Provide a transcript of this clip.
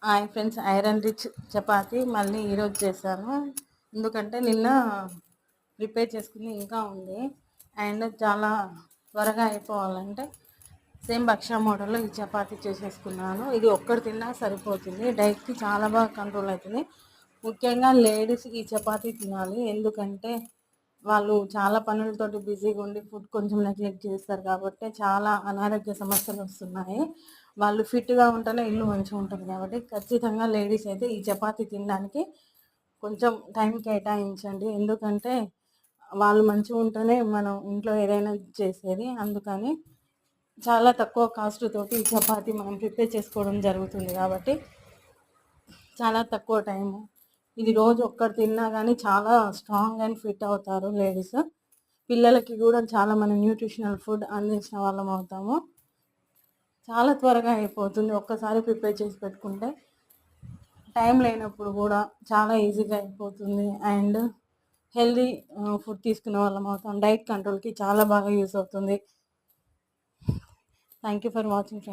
Hi friends, iron rich chapati మళ్ళీ ఈరోజు చేశాను. ఎందుకంటే నిన్న ప్రిపేర్ చేసుకుని ఇంకా ఉంది అండ్ చాలా త్వరగా అయిపోవాలంటే సేమ్ భక్ష మోడల్లో ఈ చపాతి చేసేసుకున్నాను. ఇది ఒక్కటి తిన్నా సరిపోతుంది. డైట్కి చాలా బాగా కంట్రోల్ అవుతుంది. ముఖ్యంగా లేడీస్ ఈ చపాతి తినాలి. ఎందుకంటే వాళ్ళు చాలా పనులతోటి బిజీగా ఉండి ఫుడ్ కొంచెం నెగ్లెక్ట్ చేస్తారు కాబట్టి చాలా అనారోగ్య సమస్యలు వస్తున్నాయి. వాళ్ళు ఫిట్గా ఉంటేనే ఇల్లు మంచిగా ఉంటుంది కాబట్టి ఖచ్చితంగా లేడీస్ అయితే ఈ చపాతీ తినడానికి కొంచెం టైం కేటాయించండి. ఎందుకంటే వాళ్ళు మంచిగా ఉంటేనే మనం ఇంట్లో ఏదైనా చేసేది. అందుకని చాలా తక్కువ కాస్ట్ తోటి ఈ చపాతీ మనం ప్రిపేర్ చేసుకోవడం జరుగుతుంది కాబట్టి చాలా తక్కువ టైము. ఇది రోజు ఒక్కటి తిన్నా కానీ చాలా స్ట్రాంగ్ అండ్ ఫిట్ అవుతారు లేడీస్. పిల్లలకి కూడా చాలా మనం న్యూట్రిషనల్ ఫుడ్ అందించిన వాళ్ళం అవుతాము. చాలా త్వరగా అయిపోతుంది ఒక్కసారి ప్రిపేర్ చేసి పెట్టుకుంటే. టైం లేనప్పుడు కూడా చాలా ఈజీగా అయిపోతుంది అండ్ హెల్దీ ఫుడ్ తీసుకునే వాళ్ళం అవుతాం. డైట్ కంట్రోల్కి చాలా బాగా యూస్ అవుతుంది. Thank you for watching.